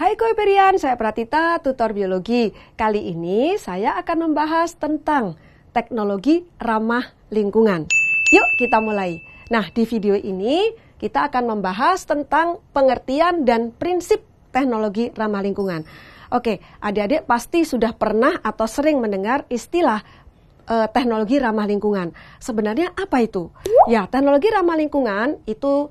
Hai Koiperian, saya Pratita, tutor biologi. Kali ini saya akan membahas tentang teknologi ramah lingkungan. Yuk kita mulai. Nah, di video ini kita akan membahas tentang pengertian dan prinsip teknologi ramah lingkungan. Oke, adik-adik pasti sudah pernah atau sering mendengar istilah teknologi ramah lingkungan. Sebenarnya apa itu? Ya, teknologi ramah lingkungan itu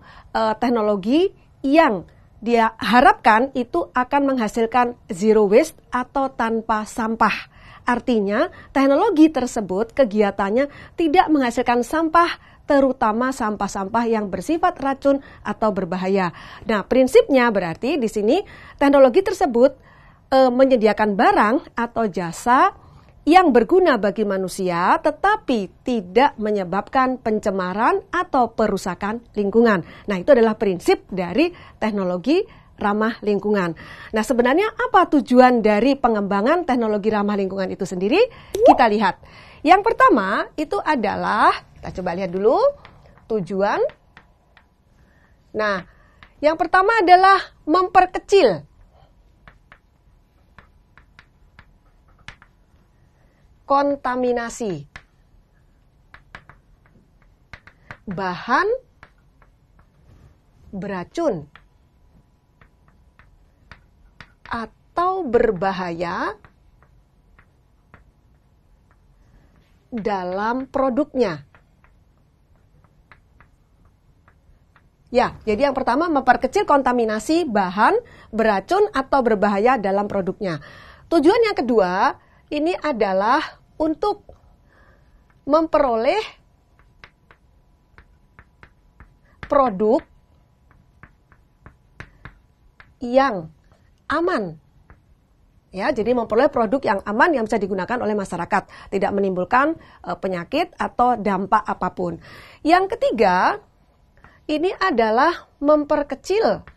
teknologi yang dia harapkan itu akan menghasilkan zero waste atau tanpa sampah. Artinya, teknologi tersebut kegiatannya tidak menghasilkan sampah, terutama sampah-sampah yang bersifat racun atau berbahaya. Nah, prinsipnya berarti di sini teknologi tersebut menyediakan barang atau jasa yang berguna bagi manusia tetapi tidak menyebabkan pencemaran atau perusakan lingkungan. Nah, itu adalah prinsip dari teknologi ramah lingkungan. Nah, sebenarnya apa tujuan dari pengembangan teknologi ramah lingkungan itu sendiri? Kita lihat. Yang pertama itu adalah, kita coba lihat dulu tujuan. Nah, yang pertama adalah memperkecil kontaminasi bahan beracun atau berbahaya dalam produknya. Ya, jadi yang pertama memperkecil kontaminasi bahan beracun atau berbahaya dalam produknya. Tujuan yang kedua ini adalah untuk memperoleh produk yang aman. Ya, jadi memperoleh produk yang aman yang bisa digunakan oleh masyarakat, tidak menimbulkan penyakit atau dampak apapun. Yang ketiga, ini adalah memperkecil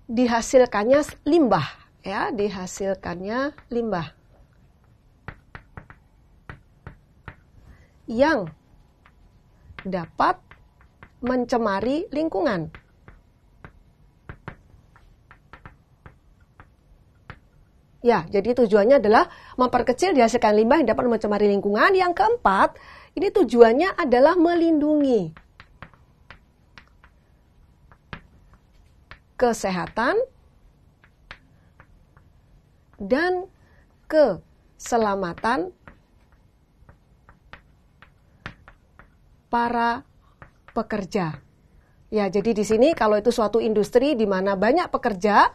dihasilkannya limbah, ya, dihasilkannya limbah yang dapat mencemari lingkungan. Ya, jadi tujuannya adalah memperkecil dihasilkan limbah yang dapat mencemari lingkungan. Yang keempat, ini tujuannya adalah melindungi kesehatan dan keselamatan para pekerja. Ya, jadi di sini kalau itu suatu industri di mana banyak pekerja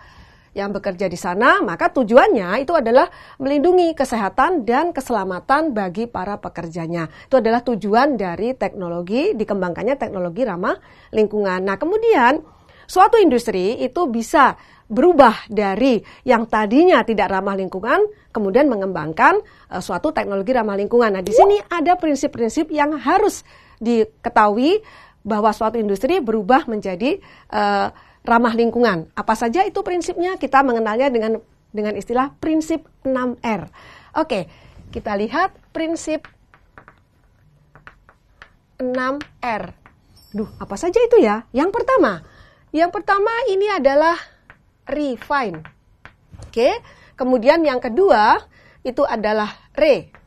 yang bekerja di sana, maka tujuannya itu adalah melindungi kesehatan dan keselamatan bagi para pekerjanya. Itu adalah tujuan dari teknologi, dikembangkannya teknologi ramah lingkungan. Nah, kemudian suatu industri itu bisa berubah dari yang tadinya tidak ramah lingkungan, kemudian mengembangkan suatu teknologi ramah lingkungan. Nah, di sini ada prinsip-prinsip yang harus diketahui bahwa suatu industri berubah menjadi ramah lingkungan. Apa saja itu prinsipnya? Kita mengenalnya dengan istilah prinsip 6R. Oke, kita lihat prinsip 6R. Apa saja itu ya? Yang pertama ini adalah refine. Oke, kemudian yang kedua itu adalah reduce.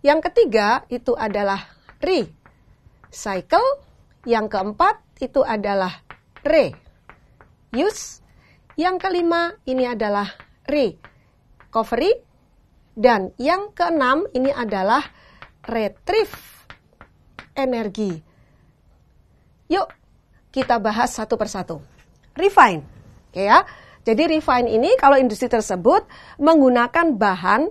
Yang ketiga itu adalah recycle. Yang keempat itu adalah reuse. Yang kelima ini adalah recovery. Dan yang keenam ini adalah retrieve energi. Yuk kita bahas satu persatu. Refine. Oke ya. Jadi refine ini kalau industri tersebut menggunakan bahan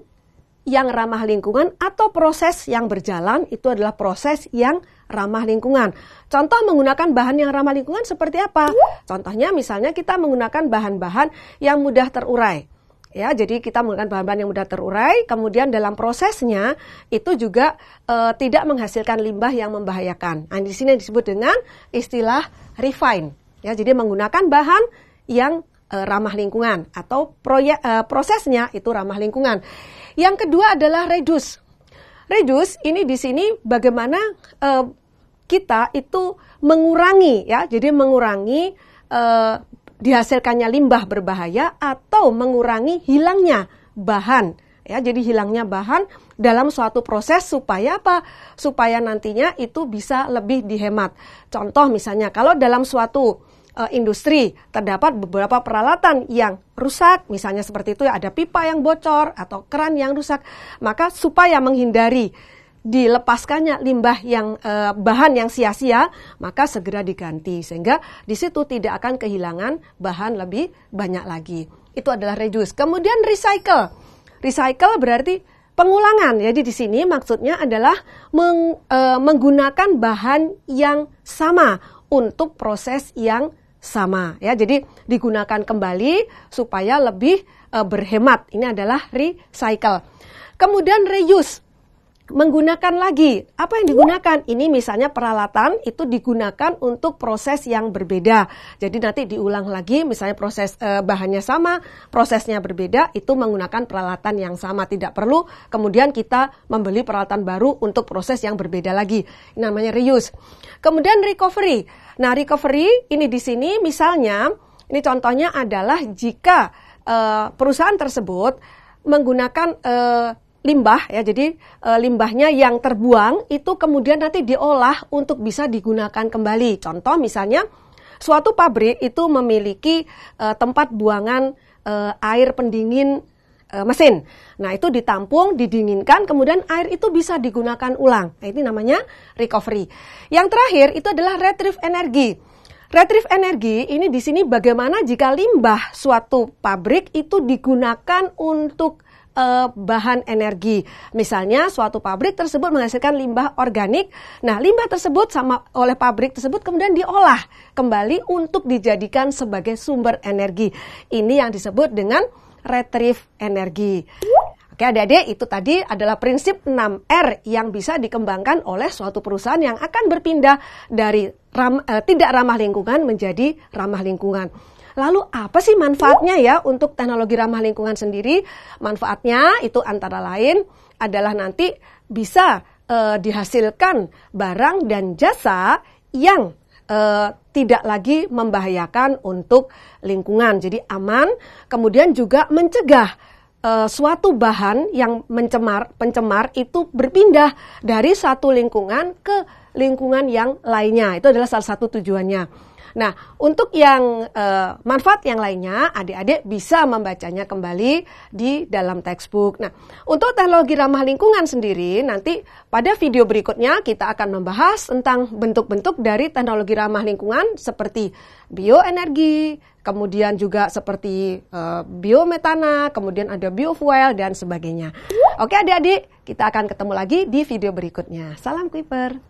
yang ramah lingkungan atau proses yang berjalan itu adalah proses yang ramah lingkungan. Contoh menggunakan bahan yang ramah lingkungan seperti apa? Contohnya misalnya kita menggunakan bahan-bahan yang mudah terurai. Ya, jadi kita menggunakan bahan-bahan yang mudah terurai, kemudian dalam prosesnya itu juga tidak menghasilkan limbah yang membahayakan. Nah, di sini disebut dengan istilah refine. Ya, jadi menggunakan bahan yang ramah lingkungan atau prosesnya itu ramah lingkungan. Yang kedua adalah reduce. Reduce ini di sini bagaimana kita itu mengurangi ya, jadi mengurangi dihasilkannya limbah berbahaya atau mengurangi hilangnya bahan ya, jadi hilangnya bahan dalam suatu proses supaya apa? Supaya nantinya itu bisa lebih dihemat. Contoh misalnya kalau dalam suatu industri terdapat beberapa peralatan yang rusak, misalnya seperti itu ya, ada pipa yang bocor atau keran yang rusak, maka supaya menghindari dilepaskannya limbah yang bahan yang sia-sia, maka segera diganti sehingga di situ tidak akan kehilangan bahan lebih banyak lagi. Itu adalah reduce. Kemudian recycle. Recycle berarti pengulangan. Jadi di sini maksudnya adalah menggunakan bahan yang sama untuk proses yang sama ya. Jadi digunakan kembali supaya lebih berhemat. Ini adalah recycle. Kemudian reuse. Menggunakan lagi. Apa yang digunakan? Ini misalnya peralatan itu digunakan untuk proses yang berbeda. Jadi nanti diulang lagi, misalnya proses bahannya sama, prosesnya berbeda, itu menggunakan peralatan yang sama. Tidak perlu kemudian kita membeli peralatan baru untuk proses yang berbeda lagi. Ini namanya reuse. Kemudian recovery. Nah, recovery ini di sini misalnya, ini contohnya adalah jika perusahaan tersebut menggunakan limbah ya, jadi limbahnya yang terbuang itu kemudian nanti diolah untuk bisa digunakan kembali. Contoh misalnya suatu pabrik itu memiliki tempat buangan air pendingin mesin. Nah, itu ditampung, didinginkan, kemudian air itu bisa digunakan ulang. Nah, ini namanya recovery. Yang terakhir itu adalah retrieve energy. Retrieve energy ini di sini bagaimana jika limbah suatu pabrik itu digunakan untuk bahan energi. Misalnya suatu pabrik tersebut menghasilkan limbah organik. Nah, limbah tersebut oleh pabrik tersebut kemudian diolah kembali untuk dijadikan sebagai sumber energi. Ini yang disebut dengan retrieve energy. Oke adik-adik, itu tadi adalah prinsip 6R yang bisa dikembangkan oleh suatu perusahaan yang akan berpindah dari tidak ramah lingkungan menjadi ramah lingkungan. Lalu apa sih manfaatnya ya untuk teknologi ramah lingkungan sendiri? Manfaatnya itu antara lain adalah nanti bisa dihasilkan barang dan jasa yang tidak lagi membahayakan untuk lingkungan. Jadi aman, kemudian juga mencegah suatu bahan yang pencemar itu berpindah dari satu lingkungan ke lingkungan yang lainnya. Itu adalah salah satu tujuannya. Nah, untuk yang manfaat yang lainnya, adik-adik bisa membacanya kembali di dalam textbook. Nah, untuk teknologi ramah lingkungan sendiri, nanti pada video berikutnya kita akan membahas tentang bentuk-bentuk dari teknologi ramah lingkungan seperti bioenergi, kemudian juga seperti biometana, kemudian ada biofuel, dan sebagainya. Oke adik-adik, kita akan ketemu lagi di video berikutnya. Salam Kuiper!